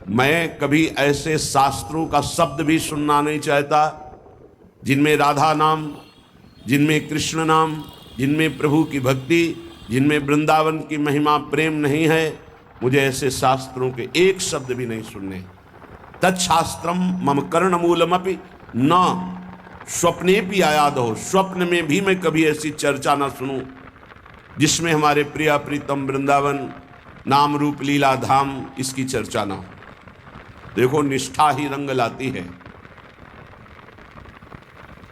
मैं कभी ऐसे शास्त्रों का शब्द भी सुनना नहीं चाहता जिनमें राधा नाम, जिनमें कृष्ण नाम, जिनमें प्रभु की भक्ति, जिनमें वृंदावन की महिमा प्रेम नहीं है। मुझे ऐसे शास्त्रों के एक शब्द भी नहीं सुनने। तत्शास्त्रम मम कर्णमूलमपि न स्वप्नेपि आयाद हो। स्वप्न में भी मैं कभी ऐसी चर्चा ना सुनूं जिसमें हमारे प्रिया प्रीतम वृंदावन नाम रूप लीला धाम इसकी चर्चा ना हो। देखो, निष्ठा ही रंग लाती है।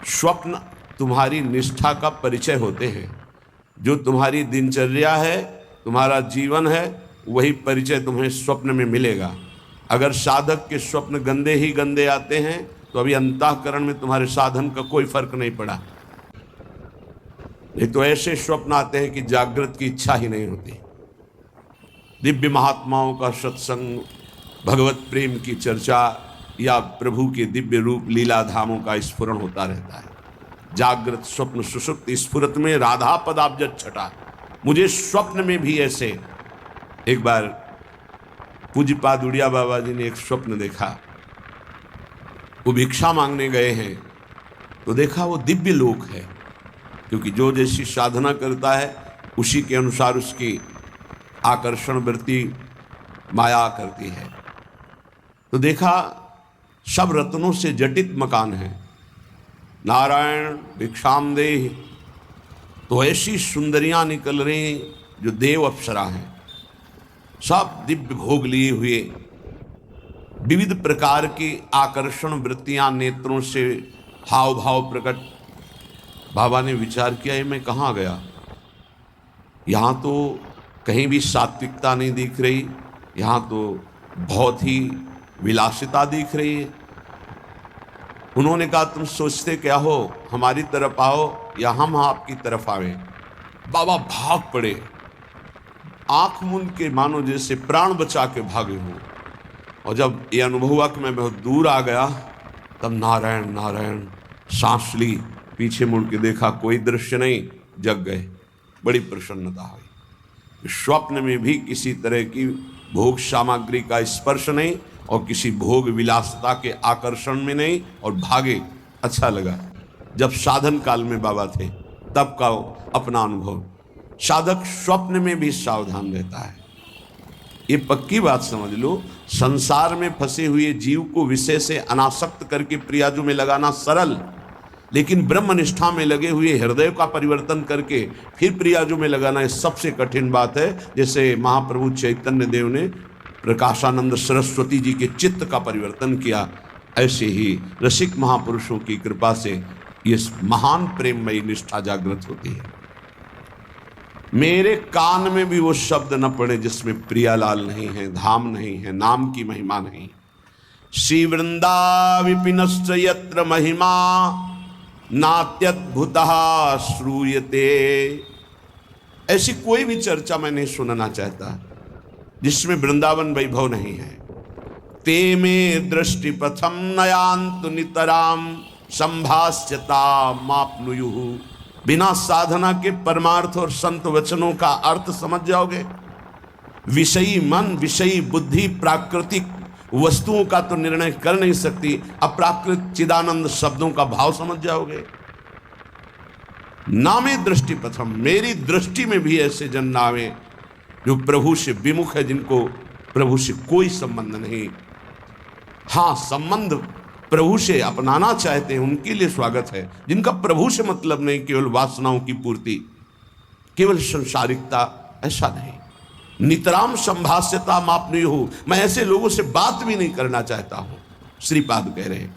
स्वप्न तुम्हारी निष्ठा का परिचय होते हैं। जो तुम्हारी दिनचर्या है, तुम्हारा जीवन है, वही परिचय तुम्हें स्वप्न में मिलेगा। अगर साधक के स्वप्न गंदे ही गंदे आते हैं तो अभी अंतःकरण में तुम्हारे साधन का कोई फर्क नहीं पड़ा। नहीं तो ऐसे स्वप्न आते हैं कि जागृत की इच्छा ही नहीं होती। दिव्य महात्माओं का सत्संग, भगवत प्रेम की चर्चा या प्रभु के दिव्य रूप लीला धामों का स्फुरण होता रहता है। जागृत स्वप्न सुषुप्त स्फुरत में राधा पदाब्ज छटा। मुझे स्वप्न में भी ऐसे, एक बार पूज्यपाद उड़िया बाबा जी ने एक स्वप्न देखा। वो भिक्षा मांगने गए हैं तो देखा वो दिव्य लोक है, क्योंकि जो जैसी साधना करता है उसी के अनुसार उसकी आकर्षण वृत्ति माया करती है। तो देखा सब रत्नों से जटित मकान है। नारायण भिक्षाम देहि, तो ऐसी सुंदरियां निकल रही जो देव अप्सरा हैं, सब दिव्य भोग लिए हुए, विविध प्रकार की आकर्षण वृत्तियां नेत्रों से हाव भाव प्रकट। बाबा ने विचार किया, ये मैं कहाँ गया? यहाँ तो कहीं भी सात्विकता नहीं दिख रही, यहाँ तो बहुत ही विलासिता दिख रही है। उन्होंने कहा, तुम सोचते क्या हो, हमारी तरफ आओ या हम आपकी तरफ आवे? बाबा भाग पड़े, आंख मूंद के मानो जैसे प्राण बचा के भागे हूँ। और जब ये अनुभव हुआ कि मैं बहुत दूर आ गया, तब नारायण नारायण सांस ली, पीछे मुड़ के देखा कोई दृश्य नहीं, जग गए। बड़ी प्रसन्नता हुई। स्वप्न में भी किसी तरह की भोग सामग्री का स्पर्श नहीं और किसी भोग विलासता के आकर्षण में नहीं, और भागे। अच्छा लगा। जब साधन काल में बाबा थे तब का अपना अनुभव। साधक स्वप्न में भी सावधान रहता है। ये पक्की बात समझ लो, संसार में फंसे हुए जीव को विषय से अनासक्त करके प्रियाजू में लगाना सरल, लेकिन ब्रह्मनिष्ठा में लगे हुए हृदय का परिवर्तन करके फिर प्रियाजू में लगाना ये सबसे कठिन बात है। जैसे महाप्रभु चैतन्य देव ने प्रकाशानंद सरस्वती जी के चित्त का परिवर्तन किया, ऐसे ही रसिक महापुरुषों की कृपा से ये महान प्रेममयी निष्ठा जागृत होती है। मेरे कान में भी वो शब्द न पड़े जिसमें प्रियालाल नहीं है, धाम नहीं है, नाम की महिमा नहीं। श्री वृंदा विपिनश्च यत्र महिमा नात्यद्भुतः श्रूयते। ऐसी कोई भी चर्चा मैं नहीं सुनना चाहता जिसमें वृंदावन वैभव नहीं है। ते में दृष्टि पथम नयांतु नितराम संभाष्यता मापनुयुः। बिना साधना के परमार्थ और संत वचनों का अर्थ समझ जाओगे। विषयी मन, विषयी बुद्धि प्राकृतिक वस्तुओं का तो निर्णय कर नहीं सकती, अप्राकृत चिदानंद शब्दों का भाव समझ जाओगे। नामे दृष्टि पथम, मेरी दृष्टि में भी ऐसे जन नावे जो प्रभु से विमुख है, जिनको प्रभु से कोई संबंध नहीं। हाँ, संबंध प्रभु से अपनाना चाहते हैं उनके लिए स्वागत है। जिनका प्रभु से मतलब नहीं, केवल वासनाओं की पूर्ति, केवल संसारिकता, ऐसा नहीं। नितराम संभाष्यता मापनुयुः, मैं ऐसे लोगों से बात भी नहीं करना चाहता हूं। श्रीपाद कह रहे हैं,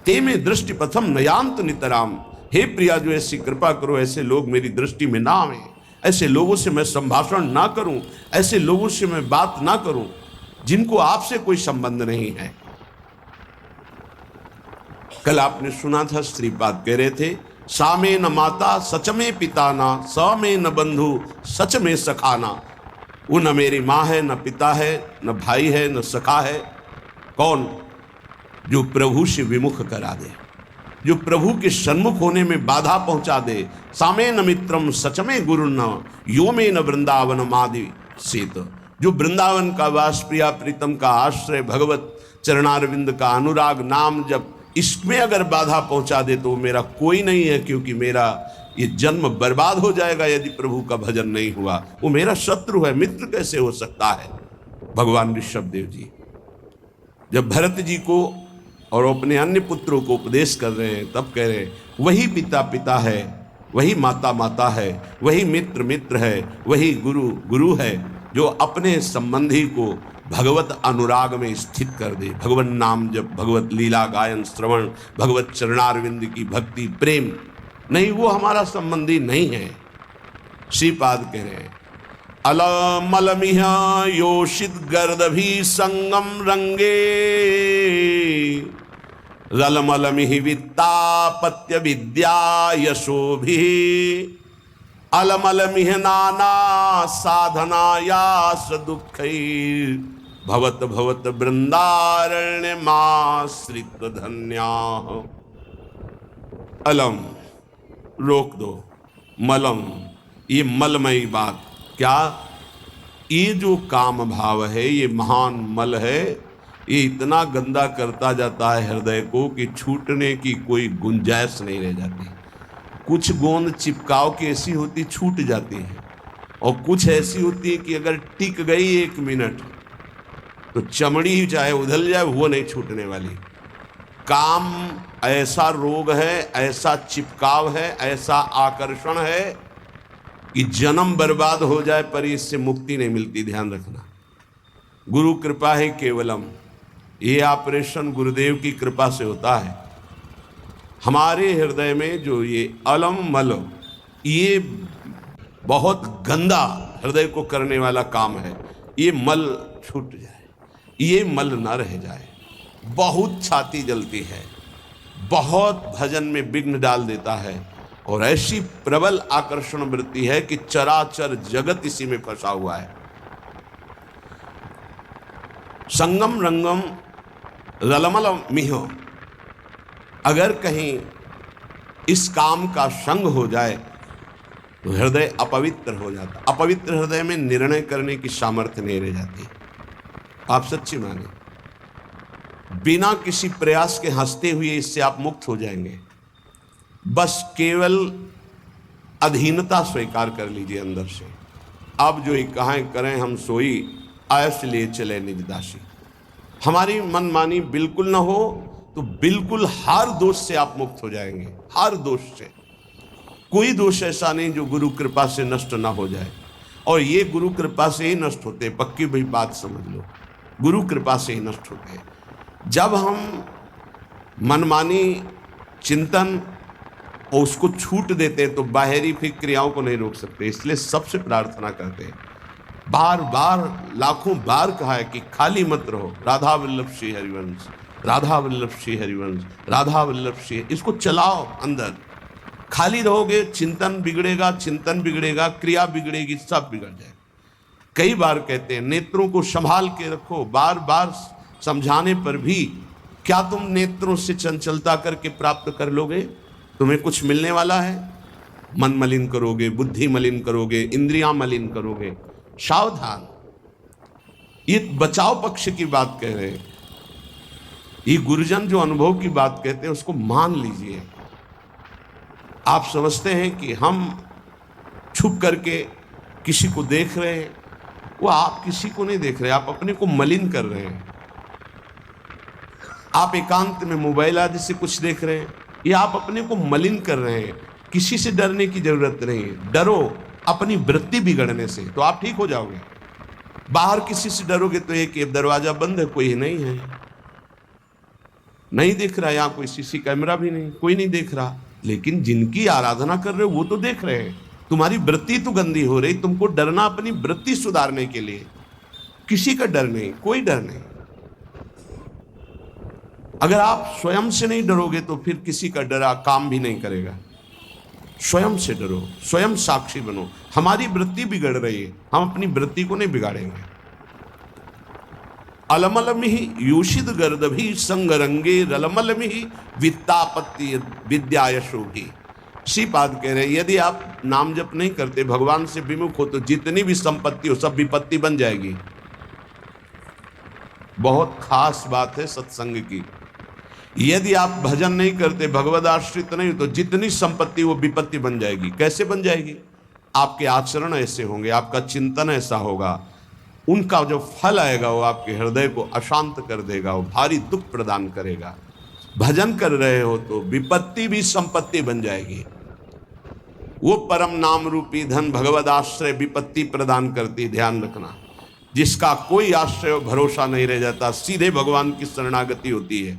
ते में दृष्टि प्रथम नयांत नितराम। हे प्रिया, जो ऐसी कृपा करो ऐसे लोग मेरी दृष्टि में ना आवे, ऐसे लोगों से मैं संभाषण ना करूं, ऐसे लोगों से मैं बात ना करूं जिनको आपसे कोई संबंध नहीं है। कल आपने सुना था, श्रीपाद कह रहे थे, सा में न माता सच में पिता ना, स में न बंधु सच में सखाना। वो न मेरी माँ है, न पिता है, न भाई है, न सखा है। कौन? जो प्रभु से विमुख करा दे, जो प्रभु के सन्मुख होने में बाधा पहुंचा दे। सामे न मित्रम सच में गुरु न, यो में न वृंदावन मादि सेत। जो वृंदावन का वास, प्रिया प्रीतम का आश्रय, भगवत चरणारविंद का अनुराग, नाम जब इसमें अगर बाधा पहुंचा दे तो मेरा कोई नहीं है, क्योंकि मेरा ये जन्म बर्बाद हो जाएगा यदि प्रभु का भजन नहीं हुआ। वो मेरा शत्रु है, मित्र कैसे हो सकता है। भगवान ऋषभदेव जी जब भरत जी को और अपने अन्य पुत्रों को उपदेश कर रहे हैं तब कह रहे हैं वही पिता पिता है, वही माता माता है, वही मित्र मित्र है, वही गुरु गुरु है, जो अपने संबंधी को भगवत अनुराग में स्थित कर दे। भगवत नाम जब, भगवत लीला गायन श्रवण, भगवत चरणारविंद की भक्ति प्रेम नहीं, वो हमारा संबंधी नहीं है। श्रीपाद कह रहे हैं अलमलमिह योषित गर्दभी संगम रंगे, रलमलमिह वित्तापत्य विद्या यशोभि, अलमलमिह नाना साधनायास दुःखै, भवत भवत वृंदारण्य माश्रित धन्या। अलम रोक दो, मलम ये मलमयी बात, क्या ये जो काम भाव है ये महान मल है, ये इतना गंदा करता जाता है हृदय को कि छूटने की कोई गुंजाइश नहीं रह जाती। कुछ गोंद चिपकाव की ऐसी होती छूट जाती है, और कुछ ऐसी होती है कि अगर टिक गई 1 मिनट तो चमड़ी ही चाहे उधल जाए वो नहीं छूटने वाली। काम ऐसा रोग है, ऐसा चिपकाव है, ऐसा आकर्षण है कि जन्म बर्बाद हो जाए पर इससे मुक्ति नहीं मिलती। ध्यान रखना, गुरु कृपा है केवलम, ये ऑपरेशन गुरुदेव की कृपा से होता है। हमारे हृदय में जो ये अलम मल, ये बहुत गंदा हृदय को करने वाला काम है। ये मल छूट जाए, ये मल न रह जाए। बहुत छाती जलती है, बहुत भजन में विघ्न डाल देता है, और ऐसी प्रबल आकर्षण वृत्ति है कि चराचर जगत इसी में फंसा हुआ है। संगम रंगम रलमल मिह, अगर कहीं इस काम का संग हो जाए तो हृदय अपवित्र हो जाता। अपवित्र हृदय में निर्णय करने की सामर्थ्य नहीं रह जाती। आप सच्ची माने, बिना किसी प्रयास के हंसते हुए इससे आप मुक्त हो जाएंगे। बस केवल अधीनता स्वीकार कर लीजिए अंदर से। अब जो कहें करें हम सोई, आयस लिए चले निज दासी। हमारी मनमानी बिल्कुल ना हो तो बिल्कुल हर दोष से आप मुक्त हो जाएंगे। हर दोष से, कोई दोष ऐसा नहीं जो गुरु कृपा से नष्ट ना हो जाए, और ये गुरु कृपा से ही नष्ट होते। पक्की भाई बात समझ लो, गुरु कृपा से ही नष्ट होते। जब हम मनमानी चिंतन और उसको छूट देते हैं तो बाहरी फिर क्रियाओं को नहीं रोक सकते। इसलिए सबसे प्रार्थना करते हैं, बार बार लाखों बार कहा है कि खाली मत रहो। राधा वल्लभ श्री हरिवंश, राधा वल्लभ श्री हरिवंश, राधा वल्लभ श्री, इसको चलाओ अंदर। खाली रहोगे चिंतन बिगड़ेगा, चिंतन बिगड़ेगा, क्रिया बिगड़ेगी, सब बिगड़ जाएगा। कई बार कहते हैं नेत्रों को संभाल के रखो। बार बार समझाने पर भी क्या तुम नेत्रों से चंचलता करके प्राप्त कर लोगे? तुम्हें कुछ मिलने वाला है? मन मलिन करोगे, बुद्धि मलिन करोगे, इंद्रियां मलिन करोगे। सावधान, ये बचाव पक्ष की बात कह रहे हैं। ये गुरुजन जो अनुभव की बात कहते हैं उसको मान लीजिए। आप समझते हैं कि हम छुप करके किसी को देख रहे हैं, वो आप किसी को नहीं देख रहे, आप अपने को मलिन कर रहे हैं। आप एकांत में मोबाइल आदि से कुछ देख रहे हैं, ये आप अपने को मलिन कर रहे हैं। किसी से डरने की जरूरत नहीं है। डरो अपनी वृत्ति बिगड़ने से तो आप ठीक हो जाओगे। बाहर किसी से डरोगे तो एक दरवाजा बंद है, कोई नहीं है, नहीं दिख रहा, यहाँ कोई सीसी कैमरा भी नहीं, कोई नहीं देख रहा। लेकिन जिनकी आराधना कर रहे हो वो तो देख रहे हैं। तुम्हारी वृत्ति तो गंदी हो रही। तुमको डरना अपनी वृत्ति सुधारने के लिए, किसी का डर नहीं, कोई डर नहीं। अगर आप स्वयं से नहीं डरोगे तो फिर किसी का डरा काम भी नहीं करेगा। स्वयं से डरो, स्वयं साक्षी बनो। हमारी वृत्ति बिगड़ रही है, हम अपनी वृत्ति को नहीं बिगाड़ेंगे। अलमलमिहि यूषित गर्दभी संगरंगे रलमलमिहि वित्तापत्ति विद्या यशोभी। श्रीपाद कह रहे हैं यदि आप नाम जप नहीं करते, भगवान से विमुख हो, तो जितनी भी संपत्ति हो सब विपत्ति बन जाएगी। बहुत खास बात है सत्संग की। यदि आप भजन नहीं करते, भगवद आश्रित नहीं हो, तो जितनी संपत्ति वो विपत्ति बन जाएगी। कैसे बन जाएगी? आपके आचरण ऐसे होंगे, आपका चिंतन ऐसा होगा, उनका जो फल आएगा वो आपके हृदय को अशांत कर देगा, वो भारी दुख प्रदान करेगा। भजन कर रहे हो तो विपत्ति भी संपत्ति बन जाएगी। वो परम नाम रूपी धन भगवद आश्रय विपत्ति प्रदान करती, ध्यान रखना। जिसका कोई आश्रय भरोसा नहीं रह जाता, सीधे भगवान की शरणागति होती है,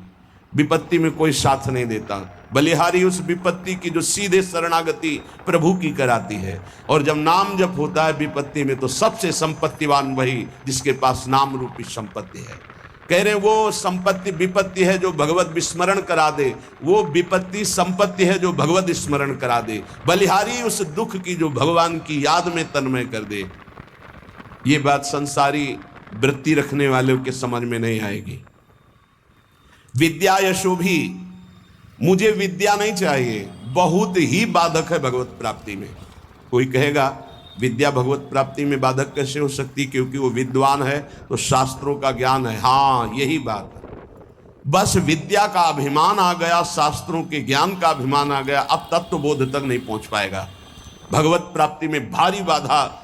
विपत्ति में कोई साथ नहीं देता। बलिहारी उस विपत्ति की जो सीधे शरणागति प्रभु की कराती है। और जब नाम जप होता है विपत्ति में, तो सबसे संपत्तिवान वही जिसके पास नाम रूपी संपत्ति है। कह रहे वो संपत्ति विपत्ति है जो भगवत विस्मरण करा दे, वो विपत्ति संपत्ति है जो भगवत स्मरण करा दे। बलिहारी उस दुख की जो भगवान की याद में तन्मय कर दे। ये बात संसारी वृत्ति रखने वालों के समझ में नहीं आएगी। विद्या यशो भी, मुझे विद्या नहीं चाहिए, बहुत ही बाधक है भगवत प्राप्ति में। कोई कहेगा विद्या भगवत प्राप्ति में बाधक कैसे हो सकती, क्योंकि वो विद्वान है तो शास्त्रों का ज्ञान है। हाँ, यही बात है। बस विद्या का अभिमान आ गया, शास्त्रों के ज्ञान का अभिमान आ गया, अब तत्व बोध तक नहीं पहुंच पाएगा। भगवत प्राप्ति में भारी बाधा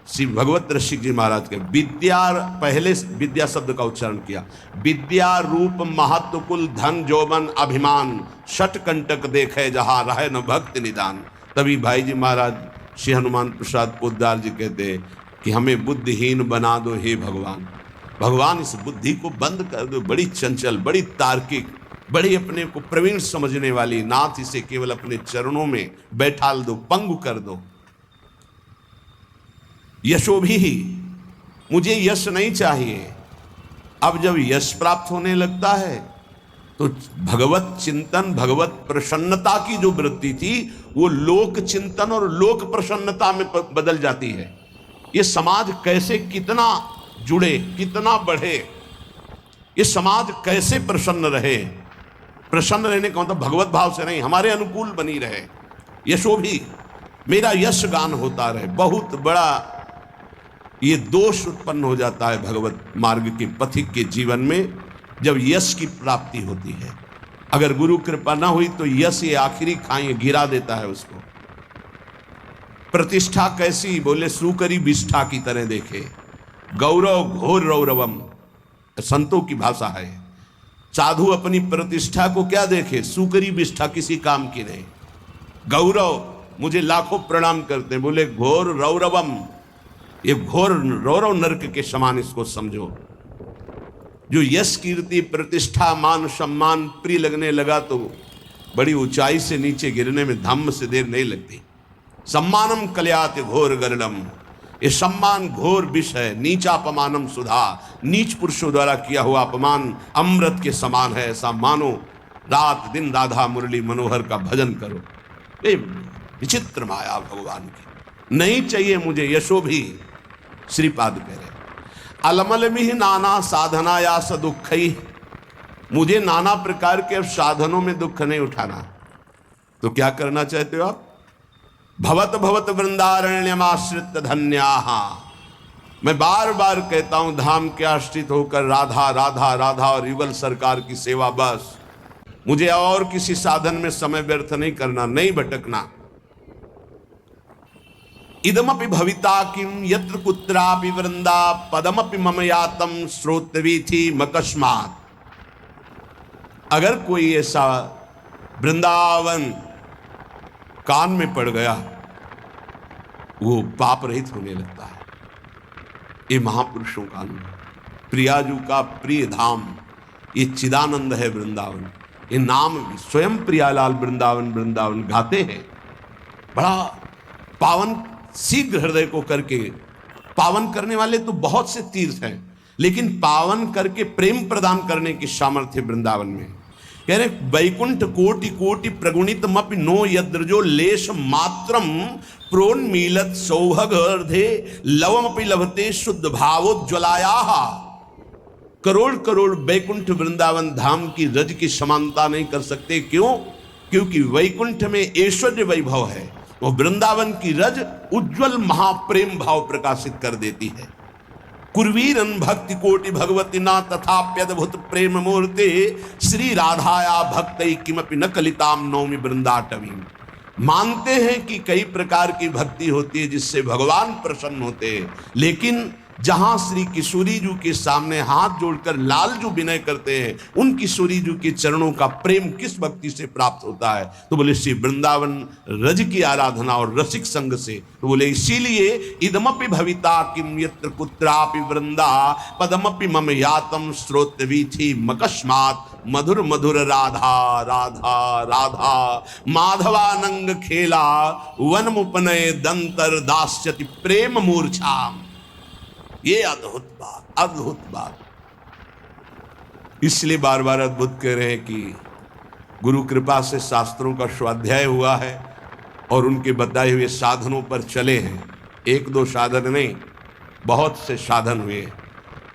श्री भगवत ऋषिक जी महाराज के। विद्या, पहले विद्या शब्द का उच्चारण किया। विद्या रूप महत्व कुल धन जोबन अभिमान, षट कंटक देखे जहां रहे न भक्त निदान। तभी भाई जी महाराज श्री हनुमान प्रसाद पोद्दार जी कहते कि हमें बुद्धिहीन बना दो हे भगवान। भगवान इस बुद्धि को बंद कर दो, बड़ी चंचल, बड़ी तार्किक, बड़ी अपने को प्रवीण समझने वाली। नाथ इसे केवल अपने चरणों में बैठाल दो, पंगु कर दो। यशो भी, मुझे यश नहीं चाहिए। अब जब यश प्राप्त होने लगता है तो भगवत चिंतन, भगवत प्रसन्नता की जो वृत्ति थी वो लोक चिंतन और लोक प्रसन्नता में बदल जाती है। ये समाज कैसे कितना जुड़े, कितना बढ़े, ये समाज कैसे प्रसन्न रहे। प्रसन्न रहने का मतलब भगवत भाव से नहीं, हमारे अनुकूल बनी रहे। यशो भी, मेरा यश गान होता रहे। बहुत बड़ा ये दोष उत्पन्न हो जाता है भगवत मार्ग के पथिक के जीवन में जब यश की प्राप्ति होती है। अगर गुरु कृपा ना हुई तो यश ये आखिरी खाई गिरा देता है उसको। प्रतिष्ठा कैसी, बोले सुकरी विष्ठा की तरह देखे। गौरव घोर रौरवम, संतों की भाषा है। साधु अपनी प्रतिष्ठा को क्या देखे, सुकरी विष्ठा, किसी काम की नहीं। गौरव, मुझे लाखों प्रणाम करते, बोले घोर रौरवम, ये घोर रौरव नरक के समान इसको समझो। जो यश कीर्ति प्रतिष्ठा मान सम्मान प्रिय लगने लगा तो बड़ी ऊंचाई से नीचे गिरने में धम्म से देर नहीं लगती। सम्मानम कल्यात घोर गरलम, ये सम्मान घोर विष है। नीचा अपमानम सुधा, नीच पुरुषों द्वारा किया हुआ अपमान अमृत के समान है। ऐसा मानो रात दिन राधा मुरली मनोहर का भजन करो। ये विचित्र माया भगवान की। नहीं चाहिए मुझे यशो भी। श्रीपाद कह रहे अलमलमिह नाना साधनाया स दुखई, मुझे नाना प्रकार के साधनों में दुख नहीं उठाना। तो क्या करना चाहते हो आप? भवत भवत वृंदारण्यमाश्रित धन्याहा, मैं बार बार कहता हूं धाम के आश्रित होकर राधा राधा राधा और युगल सरकार की सेवा बस। मुझे और किसी साधन में समय व्यर्थ नहीं करना, नहीं भटकना। इदमपि भविता किम यत्र कुत्रापि वृंदा पदमपि मम यातम श्रोतवीथि मकस्मात्। अगर कोई ऐसा वृंदावन कान में पड़ गया वो पाप रहित होने लगता है। ये महापुरुषों का अनुभव, प्रियाजू का प्रिय धाम, ये चिदानंद है वृंदावन। ये नाम भी स्वयं प्रियालाल वृंदावन वृंदावन गाते हैं। बड़ा पावन, शीघ्र हृदय को करके पावन करने वाले तो बहुत से तीर्थ हैं, लेकिन पावन करके प्रेम प्रदान करने की सामर्थ्य वृंदावन में। कह रहे वैकुंठ कोटि कोटि प्रगुणित मपि नो यद्रजो लेश मात्रम प्रोन्मीलत सौभगर्धे लवमपि लभते शुद्ध भावोज्ज्वलाया। करोड़ करोड़ वैकुंठ वृंदावन धाम की रज की समानता नहीं कर सकते। क्यों? क्योंकि वैकुंठ में ऐश्वर्य वैभव है, वो वृंदावन की रज उज्जवल महाप्रेम भाव प्रकाशित कर देती है। कुर्वीरन भक्ति कोटि भगवती ना तथाप्यद्भुत प्रेम मूर्ति श्री राधाया भक्त किमपि न कलिताम नौमि वृंदाटवी। मानते हैं कि कई प्रकार की भक्ति होती है जिससे भगवान प्रसन्न होते हैं, लेकिन जहां श्री किशोरी जी के सामने हाथ जोड़कर लाल जो विनय करते हैं, उन किशोरी जी के चरणों का प्रेम किस भक्ति से प्राप्त होता है? तो बोले श्री वृंदावन रज की आराधना और रसिक संग से। तो बोले इसीलिए इदमपि भविता किम यत्र कुत्रापि वृंदा पदमपि मम यातम श्रोतवीथि मकस्मात् मधुर मधुर राधा राधा राधा माधवानंग खेला वन मुपनय दंतर दास्यति प्रेम मूर्छाम। ये अद्भुत बात, अद्भुत बात। इसलिए बार बार अद्भुत कह रहे हैं कि गुरु कृपा से शास्त्रों का स्वाध्याय हुआ है और उनके बताए हुए साधनों पर चले हैं। एक दो साधन नहीं, बहुत से साधन हुए,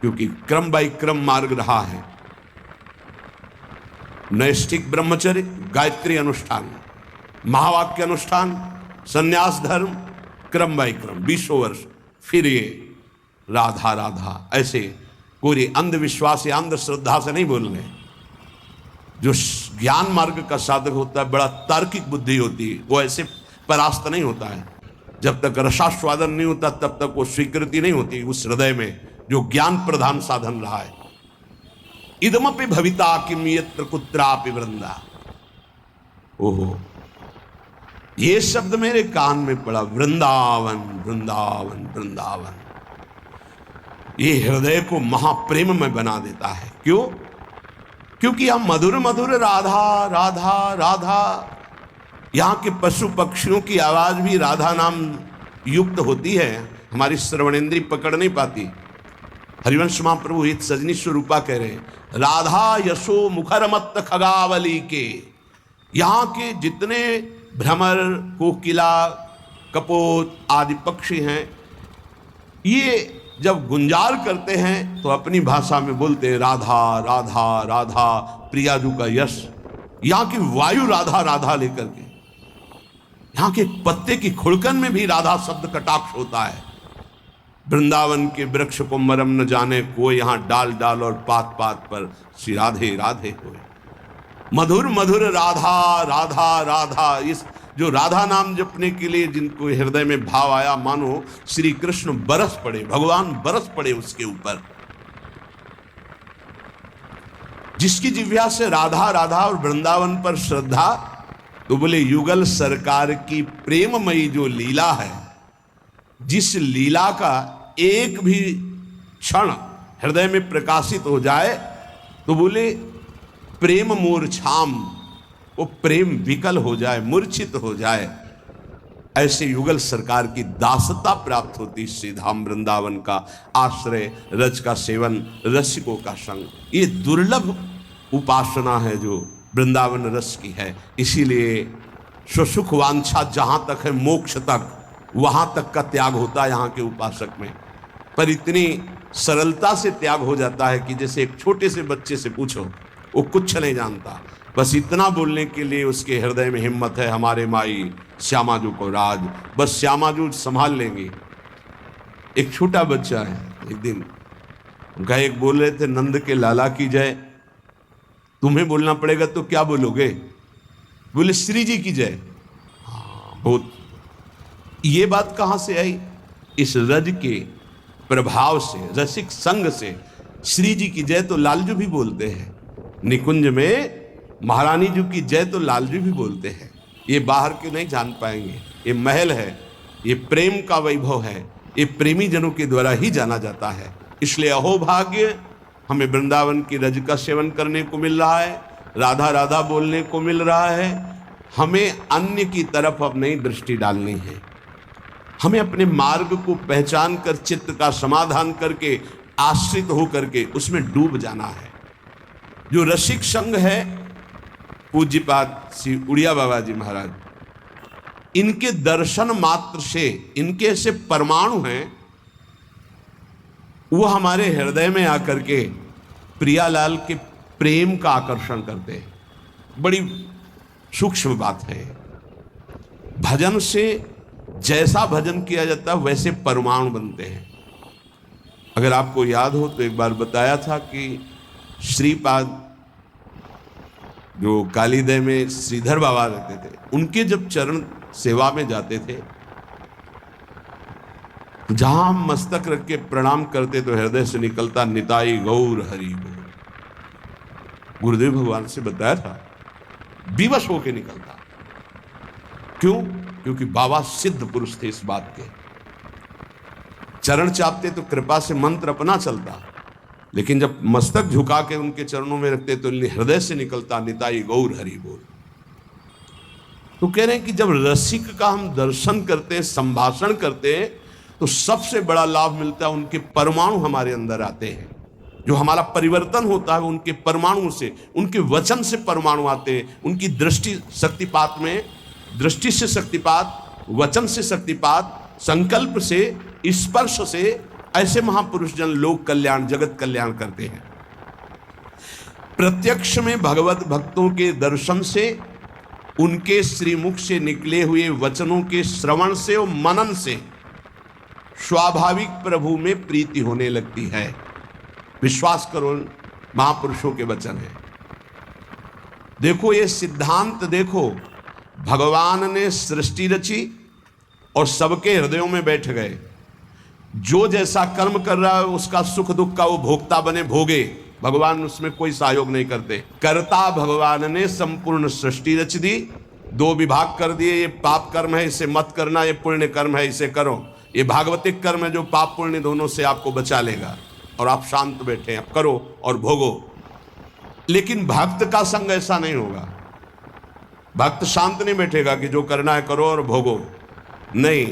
क्योंकि क्रम बाई क्रम मार्ग रहा है। नैष्ठिक ब्रह्मचर्य, गायत्री अनुष्ठान, महावाक्य अनुष्ठान, संन्यास धर्म, क्रम बाई क्रम 20 वर्ष, फिर ये राधा राधा। ऐसे कोई अंधविश्वास या अंधश्रद्धा से नहीं बोलने। जो ज्ञान मार्ग का साधक होता है, बड़ा तार्किक बुद्धि होती है, वो ऐसे परास्त नहीं होता है। जब तक रसास्वादन नहीं होता तब तक वो स्वीकृति नहीं होती उस हृदय में जो ज्ञान प्रधान साधन रहा है। इदमपि भविता किम यत्र कुत्रापि वृंदा। ओहो, ये शब्द मेरे कान में पड़ा, वृंदावन वृंदावन वृंदावन। ये हृदय को महाप्रेम में बना देता है। क्यों? क्योंकि हम मधुर मधुर राधा राधा राधा, यहाँ के पशु पक्षियों की आवाज भी राधा नाम युक्त होती है, हमारी श्रवणेंद्री पकड़ नहीं पाती। हरिवंश महाप्रभु हित सजनी स्वरूपा कह रहे हैं, राधा यशो मुखर मत खगावली के। यहाँ के जितने भ्रमर, कोकिला, कपोत आदि पक्षी हैं, ये जब गुंजार करते हैं तो अपनी भाषा में बोलते हैं राधा राधा राधा, प्रियाजू का यश। यहाँ की वायु राधा राधा लेकर के, यहाँ के पत्ते की खुड़कन में भी राधा शब्द कटाक्ष होता है। वृंदावन के वृक्ष को मरम न जाने कोई, यहाँ डाल डाल और पात पात पर श्री राधे राधे होए। मधुर मधुर राधा राधा राधा। इस जो राधा नाम जपने के लिए जिनको हृदय में भाव आया, मानो श्री कृष्ण बरस पड़े, भगवान बरस पड़े उसके ऊपर। जिसकी जिह्वा से राधा राधा और वृंदावन पर श्रद्धा, तो बोले युगल सरकार की प्रेममयी जो लीला है, जिस लीला का एक भी क्षण हृदय में प्रकाशित हो जाए तो बोले प्रेम मूर्छाम, वो प्रेम विकल हो जाए, मूर्छित हो जाए। ऐसे युगल सरकार की दासता प्राप्त होती श्री धाम वृंदावन का आश्रय, रज का सेवन, रसिकों का संग। ये दुर्लभ उपासना है जो वृंदावन रस की है। इसीलिए स्वसुख वांछा जहां तक है, मोक्ष तक, वहां तक का त्याग होता है यहाँ के उपासक में। पर इतनी सरलता से त्याग हो जाता है कि जैसे एक छोटे से बच्चे से पूछो, वो कुछ नहीं जानता, बस इतना बोलने के लिए उसके हृदय में हिम्मत है, हमारे माई श्यामाजू को राज, बस श्यामाजू संभाल लेंगे। एक छोटा बच्चा है, एक दिन उनका एक बोल रहे थे, नंद के लाला की जय। तुम्हें बोलना पड़ेगा तो क्या बोलोगे? बोले श्री जी की जय। हाँ, बहुत। ये बात कहाँ से आई? इस रज के प्रभाव से, रसिक संग से। श्री जी की जय तो लालजू भी बोलते हैं, निकुंज में महारानी जी की जय तो लालजू भी बोलते हैं। ये बाहर के नहीं जान पाएंगे, ये महल है, ये प्रेम का वैभव है, ये प्रेमी जनों के द्वारा ही जाना जाता है। इसलिए अहो भाग्य, हमें वृंदावन की रज का सेवन करने को मिल रहा है, राधा राधा बोलने को मिल रहा है। हमें अन्य की तरफ अब नहीं दृष्टि डालनी है, हमें अपने मार्ग को पहचान कर चित्त का समाधान करके, आश्रित होकर के उसमें डूब जाना है। जो रसिक संग है, पूज्यपाद श्री उड़िया बाबा जी महाराज, इनके दर्शन मात्र से, इनके से परमाणु हैं, वो हमारे हृदय में आकर के प्रियालाल के प्रेम का आकर्षण करते हैं। बड़ी सूक्ष्म बात है। भजन से जैसा भजन किया जाता है वैसे परमाणु बनते हैं। अगर आपको याद हो तो एक बार बताया था कि श्रीपाद जो कालीदह में श्रीधर बाबा रहते थे, उनके जब चरण सेवा में जाते थे, जहां हम मस्तक रख के प्रणाम करते तो हृदय से निकलता निताई गौर हरि बोल। गुरुदेव भगवान से बताया था, विवश होके निकलता। क्यों? क्योंकि बाबा सिद्ध पुरुष थे इस बात के। चरण चापते तो कृपा से मंत्र अपना चलता, लेकिन जब मस्तक झुका के उनके चरणों में रखते तो हृदय से निकलता निताई गौर हरि बोल। तो कह रहे हैं कि जब रसिक का हम दर्शन करते हैं, संभाषण करते हैं, तो सबसे बड़ा लाभ मिलता है। उनके परमाणु हमारे अंदर आते हैं। जो हमारा परिवर्तन होता है उनके परमाणु से, उनके वचन से परमाणु आते हैं। उनकी दृष्टि शक्तिपात में, दृष्टि से शक्तिपात, वचन से शक्तिपात, संकल्प से, स्पर्श से ऐसे महापुरुष जन लोक कल्याण, जगत कल्याण करते हैं। प्रत्यक्ष में भगवत भक्तों के दर्शन से, उनके श्रीमुख से निकले हुए वचनों के श्रवण से और मनन से स्वाभाविक प्रभु में प्रीति होने लगती है। विश्वास करो, महापुरुषों के वचन है। देखो ये सिद्धांत देखो, भगवान ने सृष्टि रची और सबके हृदयों में बैठ गए। जो जैसा कर्म कर रहा है उसका सुख दुख का वो भोक्ता बने, भोगे। भगवान उसमें कोई सहयोग नहीं करते। कर्ता भगवान ने संपूर्ण सृष्टि रच दी, दो विभाग कर दिए। ये पाप कर्म है, इसे मत करना, ये पुण्य कर्म है, इसे करो। ये भागवतिक कर्म है जो पाप पुण्य दोनों से आपको बचा लेगा, और आप शांत बैठे हैं, करो और भोगो। लेकिन भक्त का संग ऐसा नहीं होगा। भक्त शांत नहीं बैठेगा कि जो करना है करो और भोगो, नहीं।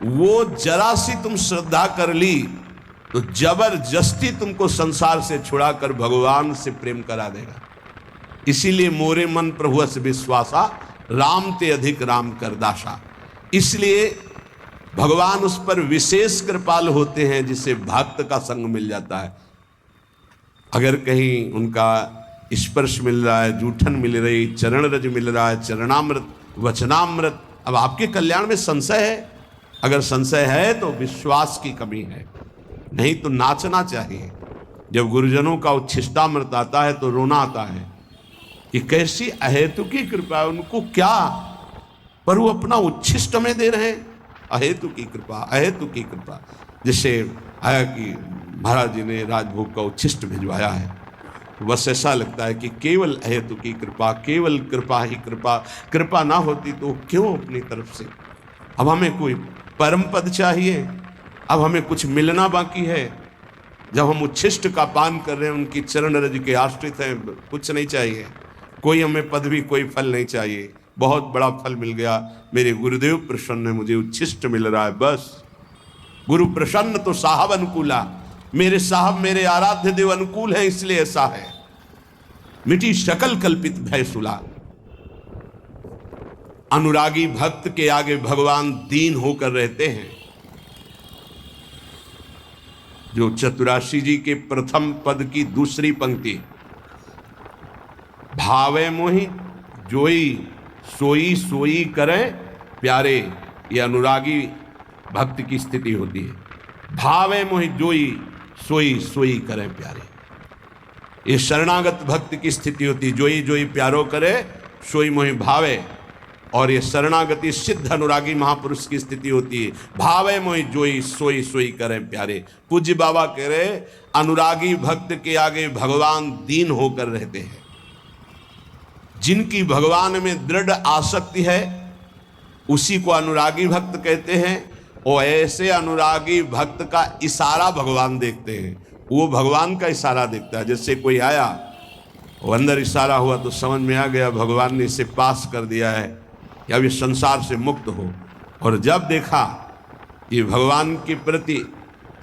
वो जरा सी तुम श्रद्धा कर ली तो जबरदस्ती तुमको संसार से छुड़ाकर भगवान से प्रेम करा देगा। इसीलिए मोरे मन प्रभु से विश्वासा, राम ते अधिक राम कर दासा। इसलिए भगवान उस पर विशेष कृपाल होते हैं जिसे भक्त का संग मिल जाता है। अगर कहीं उनका स्पर्श मिल रहा है, जूठन मिल रही, चरण रज मिल रहा है, चरणामृत, वचनामृत, अब आपके कल्याण में संशय है। अगर संशय है तो विश्वास की कमी है, नहीं तो नाचना चाहिए। जब गुरुजनों का उच्छिष्टामृत आता है तो रोना आता है कि कैसी अहेतु की कृपा, उनको क्या, पर वो अपना उच्छिष्ट में दे रहे हैं। अहेतु की कृपा, अहेतु की कृपा। जैसे आया कि महाराज जी ने राजभोग का उच्छिष्ट भिजवाया है, बस ऐसा लगता है कि केवल अहेतु की कृपा, केवल कृपा ही कृपा। कृपा ना होती तो क्यों अपनी तरफ से। अब हमें कोई परम पद चाहिए, अब हमें कुछ मिलना बाकी है। जब हम उच्छिष्ट का पान कर रहे हैं, उनकी चरण रज के आश्रित हैं, कुछ नहीं चाहिए, कोई हमें पदवी, कोई फल नहीं चाहिए। बहुत बड़ा फल मिल गया, मेरे गुरुदेव प्रसन्न है, मुझे उच्छिष्ट मिल रहा है, बस। गुरु प्रसन्न तो साहब अनुकूला, मेरे साहब, मेरे आराध्य देव अनुकूल है, इसलिए ऐसा है। मिटी शकल कल्पित भय सुला। अनुरागी भक्त के आगे भगवान दीन होकर रहते हैं। जो चतुराशी जी के प्रथम पद की दूसरी पंक्ति, भावे मोहि जोई सोई सोई करे प्यारे, ये अनुरागी भक्त की स्थिति होती है। भावे मोहि जोई सोई सोई करे प्यारे, ये शरणागत भक्त की स्थिति होती है। जोई जोई प्यारो करे, सोई मोहि भावे। और ये शरणागति सिद्ध अनुरागी महापुरुष की स्थिति होती है। भावे मोहि जोई सोई सोई करे प्यारे। पूज्य बाबा कह रहे, अनुरागी भक्त के आगे भगवान दीन होकर रहते हैं। जिनकी भगवान में दृढ़ आसक्ति है उसी को अनुरागी भक्त कहते हैं। और ऐसे अनुरागी भक्त का इशारा भगवान देखते हैं, वो भगवान का इशारा देखता है। जैसे कोई आया, वो अंदर इशारा हुआ तो समझ में आ गया भगवान ने इसे पास कर दिया है कि अब ये संसार से मुक्त हो। और जब देखा कि भगवान के प्रति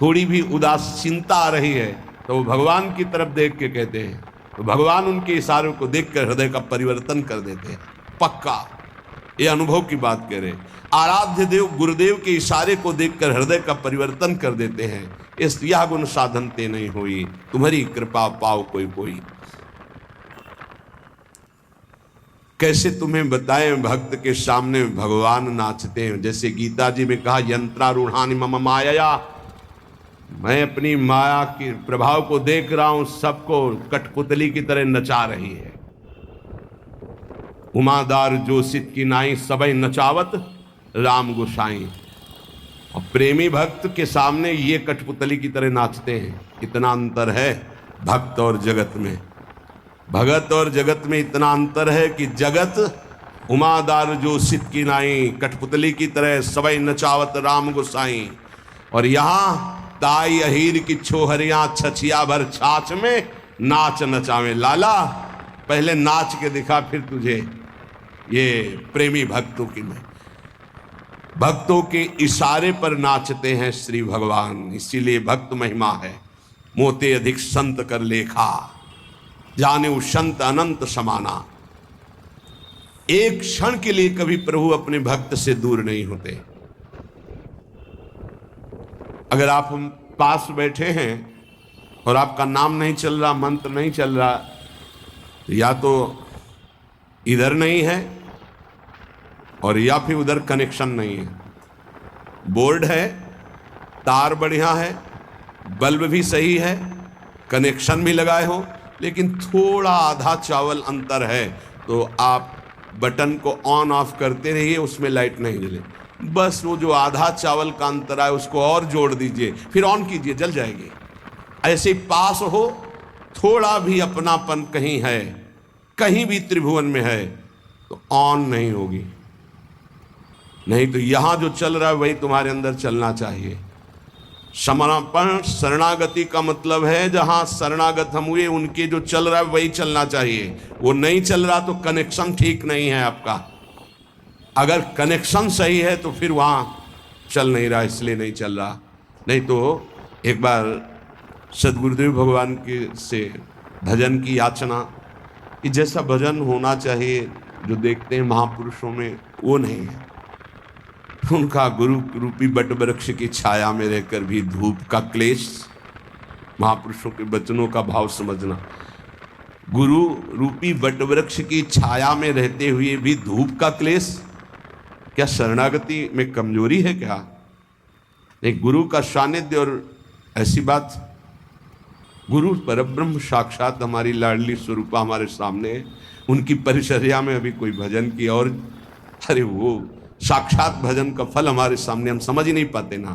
थोड़ी भी उदासीनता आ रही है तो वो भगवान की तरफ देख के कहते हैं, तो भगवान उनके इशारों को देखकर हृदय का परिवर्तन कर देते हैं। पक्का ये अनुभव की बात कह रहे, आराध्य देव गुरुदेव के इशारे को देखकर हृदय का परिवर्तन कर देते हैं। इस यह गुण साधन ते नहीं हुई, तुम्हारी कृपा पाओ कोई कोई। कैसे तुम्हें बताएं भक्त के सामने भगवान नाचते हैं। जैसे गीता जी में कहा, यंत्रारूढ़ानि मम माया, मैं अपनी माया के प्रभाव को देख रहा हूं, सबको कठपुतली की तरह नचा रही है। उमादार जोशित की नाई, सबई नचावत राम गोसाई। और प्रेमी भक्त के सामने ये कठपुतली की तरह नाचते हैं। इतना अंतर है भक्त और जगत में। भगत और जगत में इतना अंतर है कि जगत उमादार जोशित की नाई, कठपुतली की तरह सबई नचावत राम गोसाई। और यहाँ ताई अहीर की छोहरियां छछिया भर छाछ में नाच नचावे। लाला पहले नाच के दिखा, फिर तुझे ये प्रेमी भक्तों की में भक्तों के इशारे पर नाचते हैं श्री भगवान। इसीलिए भक्त महिमा है। मोते अधिक संत कर लेखा, जाने संत अनंत समाना। एक क्षण के लिए कभी प्रभु अपने भक्त से दूर नहीं होते। अगर आप हम पास बैठे हैं और आपका नाम नहीं चल रहा, मंत्र नहीं चल रहा, तो या तो इधर नहीं है और या फिर उधर कनेक्शन नहीं है। बोर्ड है, तार बढ़िया है, बल्ब भी सही है, कनेक्शन भी लगाए हो, लेकिन थोड़ा आधा चावल अंतर है, तो आप बटन को ऑन ऑफ करते रहिए, उसमें लाइट नहीं जले। बस वो जो आधा चावल का अंतर है उसको और जोड़ दीजिए, फिर ऑन कीजिए, जल जाएगी। ऐसे पास हो, थोड़ा भी अपनापन कहीं है, कहीं भी त्रिभुवन में है, तो ऑन नहीं होगी। नहीं तो यहां जो चल रहा है वही तुम्हारे अंदर चलना चाहिए। समर्पण शरणागति का मतलब है जहां शरणागत हम हुए, उनके जो चल रहा है वही चलना चाहिए। वो नहीं चल रहा तो कनेक्शन ठीक नहीं है आपका। अगर कनेक्शन सही है तो फिर वहां चल नहीं रहा, इसलिए नहीं चल रहा। नहीं तो एक बार सद्गुरुदेव भगवान के से भजन की याचना कि जैसा भजन होना चाहिए जो देखते हैं महापुरुषों में, वो नहीं है। उनका गुरु रूपी बट वृक्ष की छाया में रहकर भी धूप का क्लेश। महापुरुषों के वचनों का भाव समझना। गुरु रूपी बट वृक्ष की छाया में रहते हुए भी धूप का क्लेश, क्या शरणागति में कमजोरी है क्या? नहीं, गुरु का सानिध्य और ऐसी बात, गुरु परब्रह्म साक्षात हमारी लाडली स्वरूपा हमारे सामने है। उनकी परिचर्या में अभी कोई भजन की और अरे वो साक्षात भजन का फल हमारे सामने, हम समझ ही नहीं पाते ना।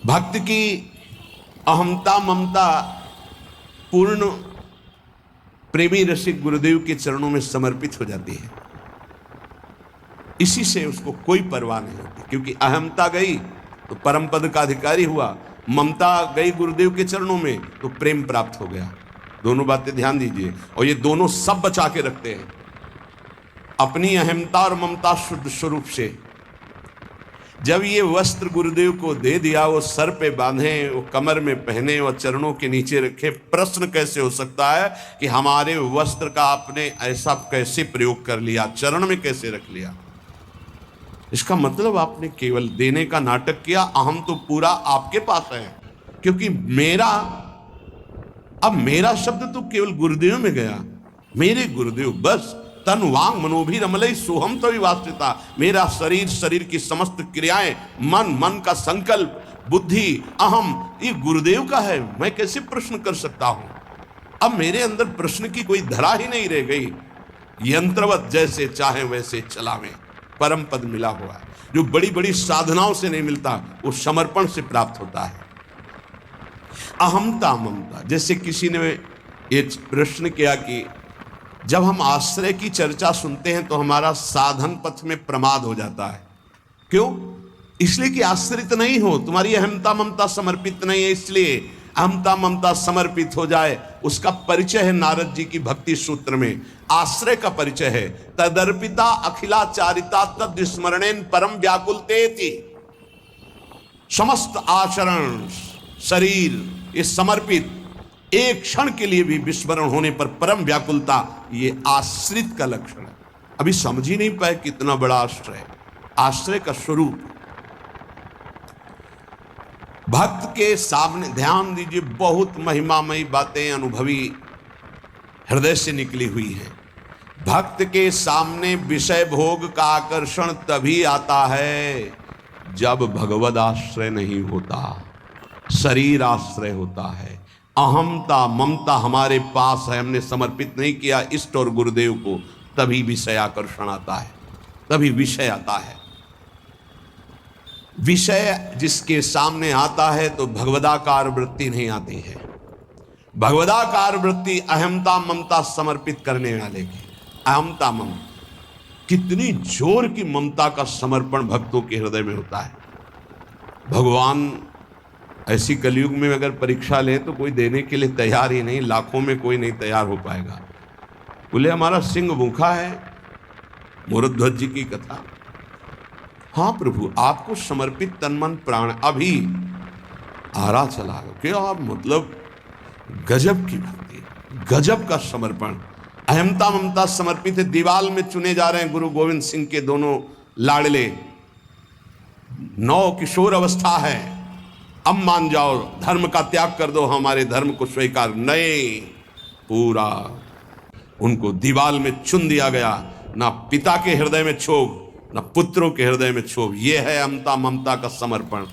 भक्त की अहमता ममता पूर्ण प्रेमी रसिक गुरुदेव के चरणों में समर्पित हो जाती है। इसी से उसको कोई परवाह नहीं होती, क्योंकि अहमता गई तो परम पद का अधिकारी हुआ, ममता गई गुरुदेव के चरणों में तो प्रेम प्राप्त हो गया। दोनों बातें ध्यान दीजिए, और ये दोनों सब बचा के रखते हैं। अपनी अहमता और ममता शुद्ध स्वरूप से जब ये वस्त्र गुरुदेव को दे दिया, वो सर पे बांधे, वो कमर में पहने और चरणों के नीचे रखे। प्रश्न कैसे हो सकता है कि हमारे वस्त्र का आपने ऐसा कैसे प्रयोग कर लिया, चरण में कैसे रख लिया? इसका मतलब आपने केवल देने का नाटक किया। अहम तो पूरा आपके पास है, क्योंकि अब मेरा शब्द तो केवल गुरुदेव में गया। मेरे गुरुदेव बस तन वांग मनोभी रमलई सोहम तो विवासिता। मेरा शरीर, शरीर की समस्त क्रियाएं, मन का संकल्प, बुद्धि, अहम, ये गुरुदेव का है। मैं कैसे प्रश्न कर सकता हूं? अब मेरे अंदर प्रश्न की कोई धरा ही नहीं रह गई। यंत्रवत जैसे चाहे वैसे चलावें, परम पद मिला हुआ है, जो बड़ी बड़ी साधनाओं से नहीं मिलता, वो समर्पण से प्राप्त होता है। अहमता ममता, जैसे किसी ने ये प्रश्न किया कि जब हम आश्रय की चर्चा सुनते हैं तो हमारा साधन पथ में प्रमाद हो जाता है। क्यों? इसलिए कि आश्रित नहीं हो, तुम्हारी अहमता ममता समर्पित नहीं है, इसलिए अहमता ममता समर्पित हो जाए। उसका परिचय है नारद जी की भक्ति सूत्र में, आश्रय का परिचय है। तदर्पिता अखिलाचारिता तद स्मरणेन परम व्याकुलतेति। समस्त आचरण, शरीर ये समर्पित, एक क्षण के लिए भी विस्मरण होने पर परम व्याकुलता, ये आश्रित का लक्षण है। अभी समझ ही नहीं पाए कितना बड़ा आश्रय, आश्रय का स्वरूप। भक्त के सामने ध्यान दीजिए, बहुत महिमामयी बातें अनुभवी हृदय से निकली हुई हैं। भक्त के सामने विषय भोग का आकर्षण तभी आता है जब भगवद आश्रय नहीं होता, शरीर आश्रय होता है। अहमता ममता हमारे पास है, हमने समर्पित नहीं किया इष्ट और गुरुदेव को, तभी विषय आकर्षण आता है, तभी विषय आता है। विषय जिसके सामने आता है तो भगवदाकार वृत्ति नहीं आती है। भगवदाकार वृत्ति अहमता ममता समर्पित करने वाले की, अहमता ममता, कितनी जोर की ममता का समर्पण भक्तों के हृदय में होता है। भगवान ऐसी कलयुग में अगर परीक्षा ले तो कोई देने के लिए तैयार ही नहीं, लाखों में कोई नहीं तैयार हो पाएगा। बोले हमारा सिंह भूखा है, मोरध्वज जी की कथा। हाँ प्रभु, आपको समर्पित तन मन प्राण, अभी आरा चला क्या आप, मतलब गजब की भक्ति, गजब का समर्पण, अहमता ममता समर्पित है। दीवाल में चुने जा रहे हैं गुरु गोविंद सिंह के दोनों लाडले, 9 किशोर अवस्था है, अब मान जाओ, धर्म का त्याग कर दो, हमारे धर्म को स्वीकार नहीं। पूरा उनको दीवाल में चुन दिया गया, ना पिता के हृदय में क्षोभ, ना पुत्रों के हृदय में क्षोभ। यह है अहमता ममता का समर्पण।